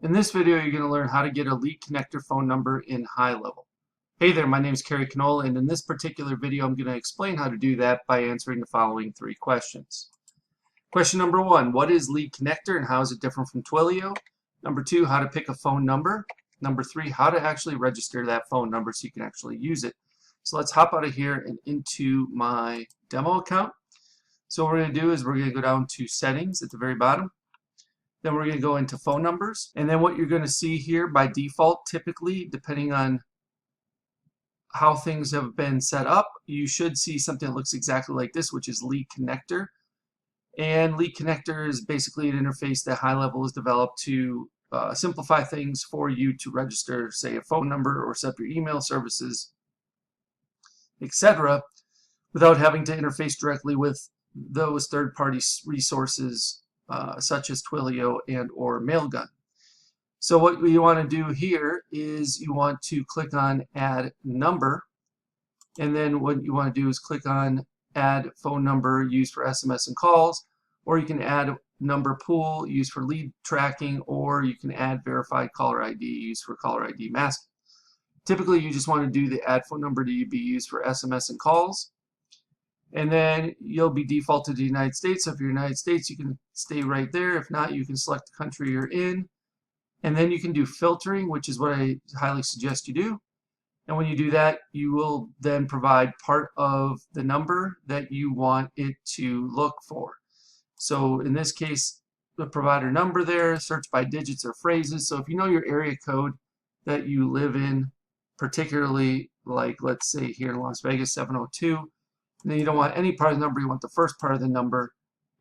In this video, you're going to learn how to get a lead connector phone number in HighLevel. Hey there, my name is Kerry, Knoll, and in this particular video, I'm going to explain how to do that by answering the following three questions. Question number one, what is lead connector and how is it different from Twilio? Number two, how to pick a phone number. Number three, how to actually register that phone number so you can actually use it. So let's hop out of here and into my demo account. So what we're going to do is we're going to go down to settings at the very bottom. Then we're going to go into phone numbers. And then what you're going to see here by default, typically, depending on how things have been set up, you should see something that looks exactly like this, which is lead connector. And lead connector is basically an interface that HighLevel has developed to simplify things for you to register, say, a phone number or set up your email services, etc., without having to interface directly with those third-party resources such as Twilio and or Mailgun. So what you want to do here is you want to click on add number, and then what you want to do is click on add phone number used for SMS and calls, or you can add number pool used for lead tracking, or you can add verified caller ID used for caller ID masking. Typically you just want to do the add phone number to be used for SMS and calls. And then you'll be defaulted to the United States. So if you're United States, you can stay right there. If not, you can select the country you're in. And then you can do filtering, which is what I highly suggest you do. And when you do that, you will then provide part of the number that you want it to look for. So in this case, the provider number there, search by digits or phrases. So if you know your area code that you live in, particularly like let's say here in Las Vegas, 702, and then you don't want any part of the number, you want the first part of the number.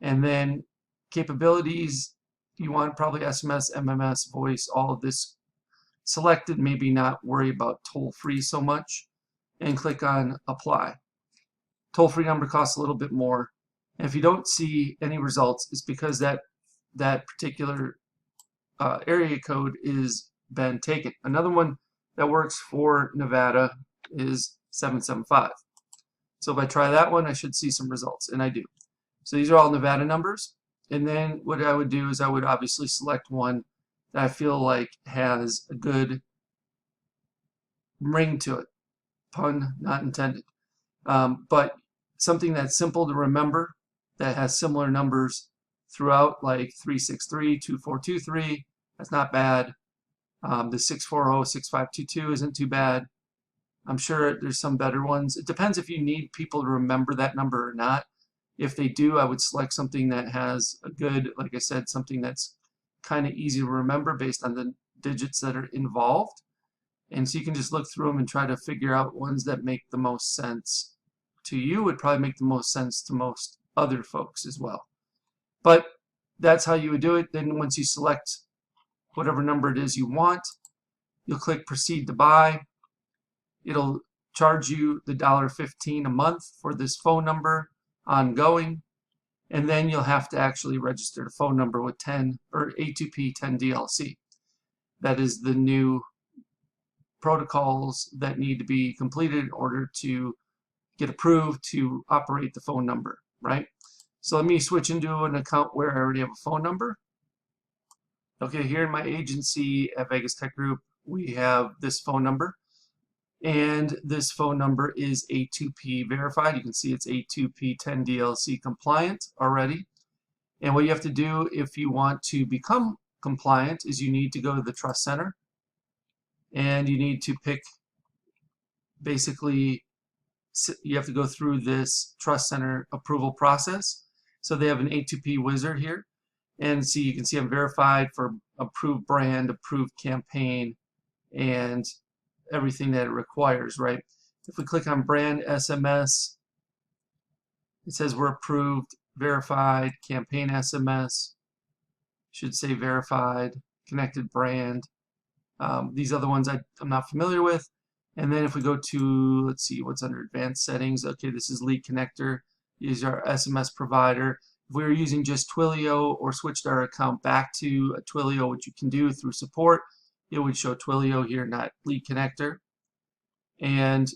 And then capabilities, you want probably SMS, MMS, voice, all of this selected, maybe not worry about toll-free so much, and click on apply. Toll-free number costs a little bit more. And if you don't see any results, it's because that particular area code is been taken. Another one that works for Nevada is 775. So if I try that one, I should see some results, and I do. So these are all Nevada numbers. And then what I would do is I would obviously select one that I feel like has a good ring to it. Pun not intended. But something that's simple to remember, that has similar numbers throughout, like 363, 2423. That's not bad. The 640, 6522 isn't too bad. I'm sure there's some better ones. It depends if you need people to remember that number or not. If they do, I would select something that has a good, like I said, something that's kind of easy to remember based on the digits that are involved. And so you can just look through them and try to figure out ones that make the most sense to you. Would probably make the most sense to most other folks as well. But that's how you would do it. Then once you select whatever number it is you want, you'll click proceed to buy. It'll charge you the $1.15 a month for this phone number ongoing, and then you'll have to actually register the phone number with 10 or A2P 10 DLC. That is the new protocols that need to be completed in order to get approved to operate the phone number, right? So let me switch into an account where I already have a phone number. Okay, here in my agency at Vegas Tech Group, we have this phone number. And this phone number is A2P verified. You can see it's A2P 10 DLC compliant already. And what you have to do if you want to become compliant is you need to go to the Trust Center. And you need to pick, basically, you have to go through this Trust Center approval process. So they have an A2P wizard here. And see, you can see I'm verified for approved brand, approved campaign, and everything that it requires, right? If we click on brand SMS, it says we're approved, verified, campaign SMS, should say verified, connected brand. These other ones I'm not familiar with. And then if we go to, let's see, what's under advanced settings. Okay, this is lead connector. These are our SMS provider. If we were using just Twilio or switched our account back to a Twilio, which you can do through support, it would show Twilio here, not lead connector. And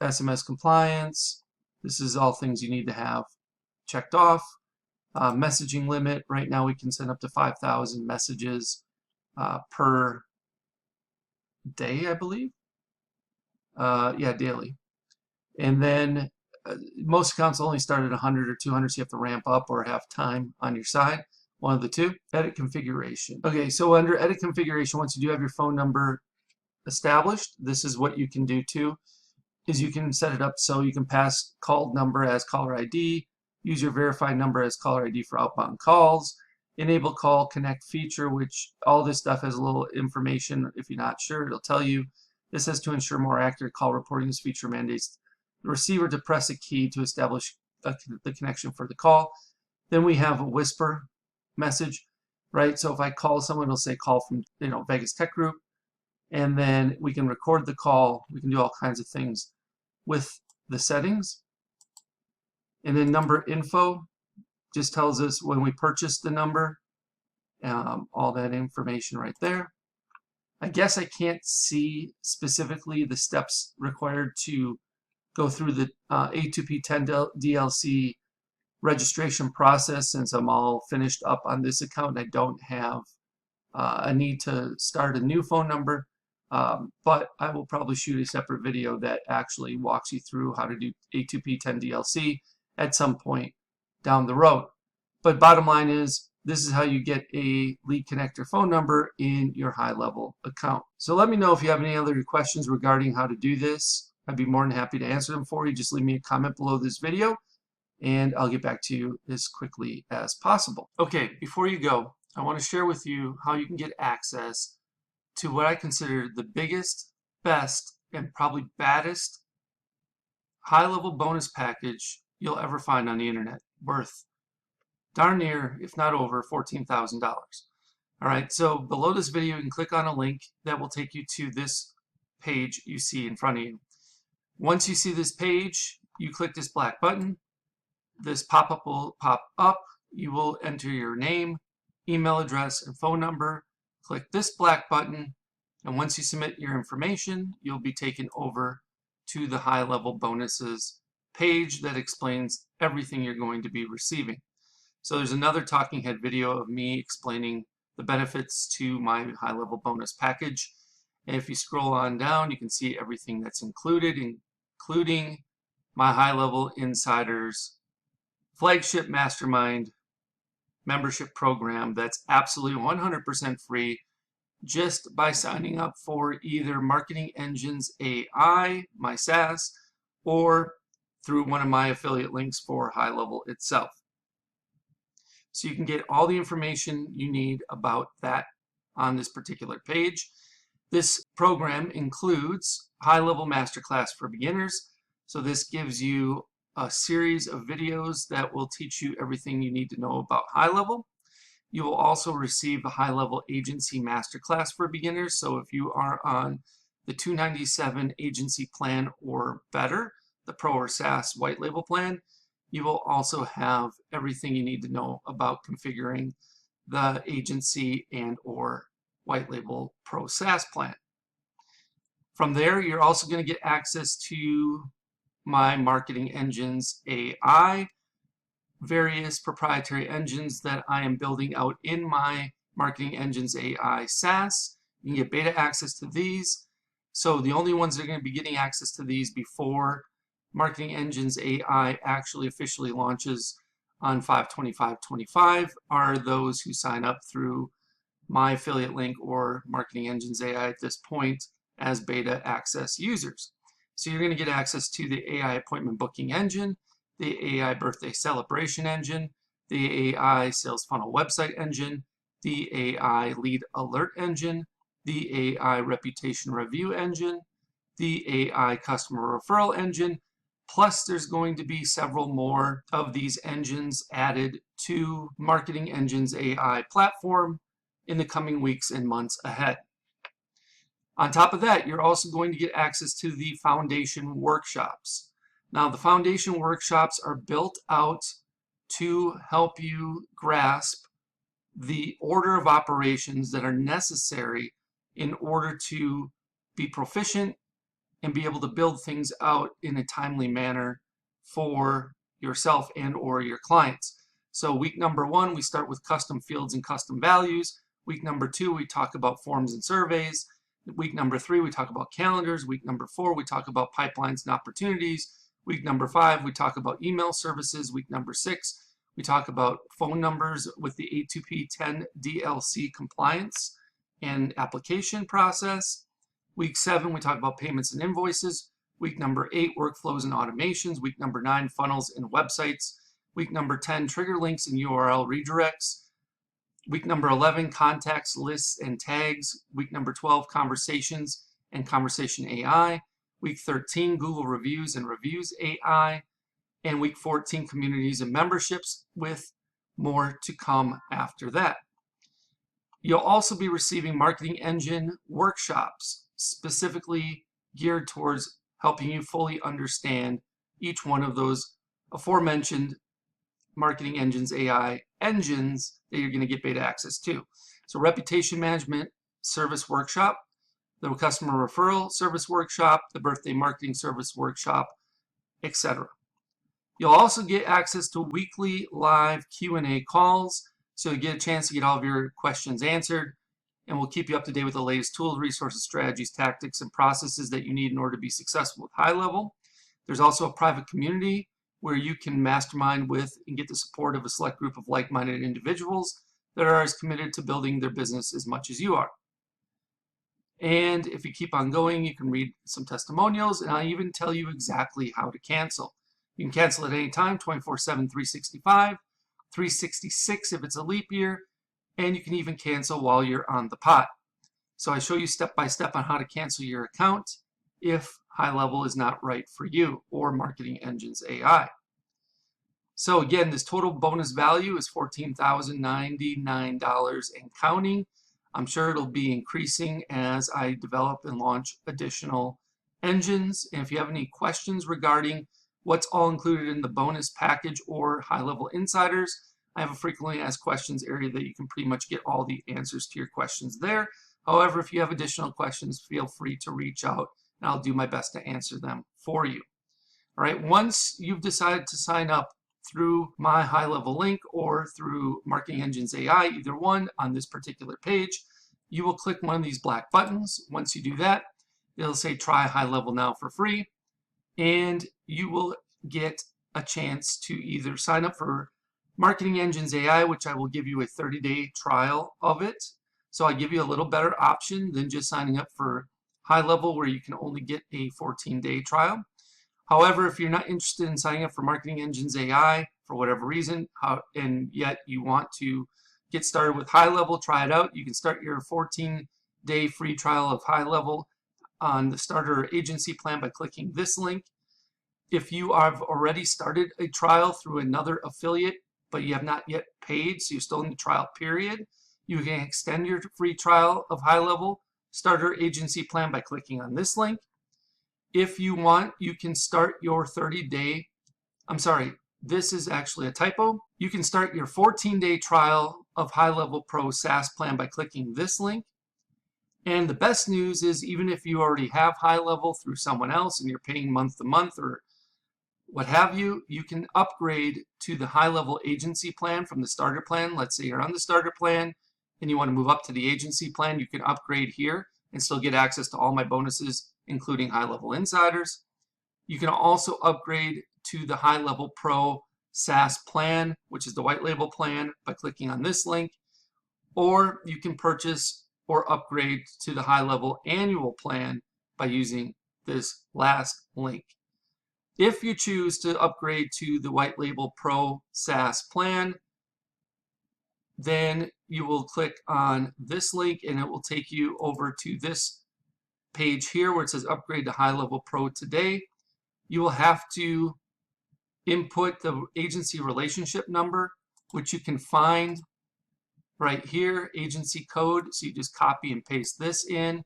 SMS compliance, this is all things you need to have checked off. Messaging limit, right now we can send up to 5,000 messages. per day, I believe. Yeah, daily. And then most accounts only start at 100 or 200, so you have to ramp up or have time on your side. One of the two. Edit configuration. Okay, so under edit configuration, once you do have your phone number established, this is what you can do too, is you can set it up so you can pass called number as caller ID, use your verified number as caller ID for outbound calls, enable call connect feature, which all this stuff has a little information. If you're not sure, it'll tell you. This says to ensure more accurate call reporting. This feature mandates the receiver to press a key to establish the connection for the call. Then we have a whisper message, right? So if I call someone, it'll say call from Vegas Tech Group, and then we can record the call. We can do all kinds of things with the settings. And then number info just tells us when we purchased the number, all that information right there. I guess I can't see specifically the steps required to go through the A2P10 DLC registration process, since I'm all finished up on this account and I don't have a need to start a new phone number. But I will probably shoot a separate video that actually walks you through how to do A2P10 DLC at some point down the road. But bottom line is, this is how you get a lead connector phone number in your HighLevel account. So let me know if you have any other questions regarding how to do this. I'd be more than happy to answer them for you. Just leave me a comment below this video and I'll get back to you as quickly as possible. Okay, before you go, I want to share with you how you can get access to what I consider the biggest, best, and probably baddest HighLevel bonus package you'll ever find on the internet, worth darn near, if not over, $14,000. All right, so below this video, you can click on a link that will take you to this page you see in front of you. Once you see this page, you click this black button. This pop-up will pop up. You will enter your name, email address, and phone number. Click this black button, and once you submit your information, you'll be taken over to the HighLevel bonuses page that explains everything you're going to be receiving. So there's another talking head video of me explaining the benefits to my HighLevel bonus package. And if you scroll on down, you can see everything that's included, including my HighLevel Insiders flagship mastermind membership program that's absolutely 100% free just by signing up for either Marketing Engines A.I, my SaaS, or through one of my affiliate links for HighLevel itself. So you can get all the information you need about that on this particular page. This program includes HighLevel Masterclass for Beginners. So this gives you a series of videos that will teach you everything you need to know about HighLevel. You will also receive a HighLevel Agency Masterclass for Beginners. So if you are on the $297 agency plan or better, the Pro or SaaS white label plan, you will also have everything you need to know about configuring the agency and or white label Pro SaaS plan. From there, you're also going to get access to my Marketing Engines AI, various proprietary engines that I am building out in my Marketing Engines AI SaaS. You can get beta access to these. So the only ones that are going to be getting access to these before Marketing Engines AI actually officially launches on 5/25/25 are those who sign up through my affiliate link or Marketing Engines AI at this point as beta access users. So you're going to get access to the AI appointment booking engine, the AI birthday celebration engine, the AI sales funnel website engine, the AI lead alert engine, the AI reputation review engine, the AI customer referral engine, plus there's going to be several more of these engines added to Marketing Engines AI platform in the coming weeks and months ahead. On top of that, you're also going to get access to the foundation workshops. Now, the foundation workshops are built out to help you grasp the order of operations that are necessary in order to be proficient and be able to build things out in a timely manner for yourself and or your clients. So week number 1, we start with custom fields and custom values. Week number 2, we talk about forms and surveys. Week number 3, we talk about calendars. Week number 4, we talk about pipelines and opportunities. Week number 5, we talk about email services. Week number 6, we talk about phone numbers with the A2P 10 DLC compliance and application process. Week 7, we talk about payments and invoices. Week number 8, workflows and automations. Week number 9, funnels and websites. Week number 10, trigger links and URL redirects. Week number 11, contacts, lists, and tags. Week number 12, conversations and conversation AI. Week 13, Google reviews and reviews AI. And week 14, communities and memberships, with more to come after that. You'll also be receiving marketing engine workshops specifically geared towards helping you fully understand each one of those aforementioned Marketing Engines AI engines that you're going to get beta access to. So reputation management service workshop, the customer referral service workshop, the birthday marketing service workshop, etc. You'll also get access to weekly live Q&A calls, so you get a chance to get all of your questions answered, and we'll keep you up to date with the latest tools, resources, strategies, tactics, and processes that you need in order to be successful with HighLevel. There's also a private community where you can mastermind with and get the support of a select group of like-minded individuals that are as committed to building their business as much as you are. And if you keep on going, you can read some testimonials, and I'll even tell you exactly how to cancel. You can cancel at any time, 24/7, 365, 366 if it's a leap year, and you can even cancel while you're on the pot. So I show you step by step on how to cancel your account if HighLevel is not right for you, or Marketing Engines AI. So again, this total bonus value is $14,099 and counting. I'm sure it'll be increasing as I develop and launch additional engines. And if you have any questions regarding what's all included in the bonus package or HighLevel Insiders, I have a frequently asked questions area that you can pretty much get all the answers to your questions there. However, if you have additional questions, feel free to reach out, and I'll do my best to answer them for you. All right, once you've decided to sign up through my HighLevel link or through Marketing Engines AI, either one on this particular page, you will click one of these black buttons. Once you do that, it'll say try HighLevel now for free, and you will get a chance to either sign up for Marketing Engines AI, which I will give you a 30-day trial of it. So I give you a little better option than just signing up for HighLevel, where you can only get a 14-day trial. However, if you're not interested in signing up for Marketing Engines AI for whatever reason, and yet you want to get started with HighLevel, try it out, you can start your 14-day free trial of HighLevel on the starter agency plan by clicking this link. If you have already started a trial through another affiliate, but you have not yet paid, so you're still in the trial period, you can extend your free trial of HighLevel starter agency plan by clicking on this link. If you want, you can start your 30-day, I'm sorry, this is actually a typo. You can start your 14-day trial of HighLevel Pro SaaS plan by clicking this link. And the best news is, even if you already have HighLevel through someone else and you're paying month to month or what have you, you can upgrade to the HighLevel agency plan from the starter plan. Let's say you're on the starter plan and you want to move up to the agency plan, you can upgrade here and still get access to all my bonuses, including HighLevel Insiders. You can also upgrade to the HighLevel Pro SaaS plan, which is the white label plan, by clicking on this link, or you can purchase or upgrade to the HighLevel annual plan by using this last link. If you choose to upgrade to the white label Pro SaaS plan, then you will click on this link and it will take you over to this page here where it says upgrade to HighLevel Pro today. You will have to input the agency relationship number, which you can find right here, agency code. So you just copy and paste this in.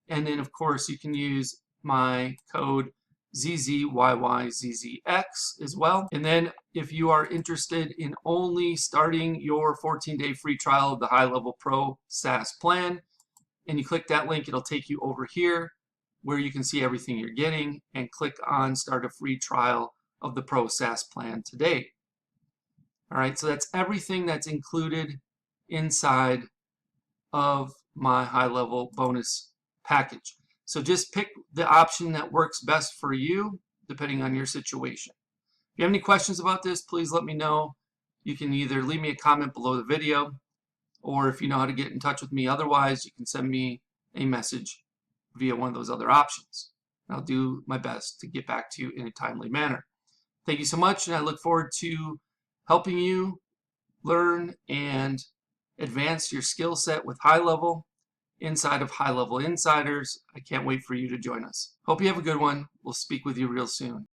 And then of course you can use my code ZZYYZZX as well. And then if you are interested in only starting your 14-day free trial of the HighLevel Pro SaaS plan, and you click that link, it'll take you over here where you can see everything you're getting, and click on start a free trial of the Pro SaaS plan today. All right, so that's everything that's included inside of my HighLevel bonus package. So just pick the option that works best for you, depending on your situation. If you have any questions about this, please let me know. You can either leave me a comment below the video, or if you know how to get in touch with me otherwise, you can send me a message via one of those other options. I'll do my best to get back to you in a timely manner. Thank you so much, and I look forward to helping you learn and advance your skill set with HighLevel inside of HighLevel Insiders. I can't wait for you to join us. Hope you have a good one. We'll speak with you real soon.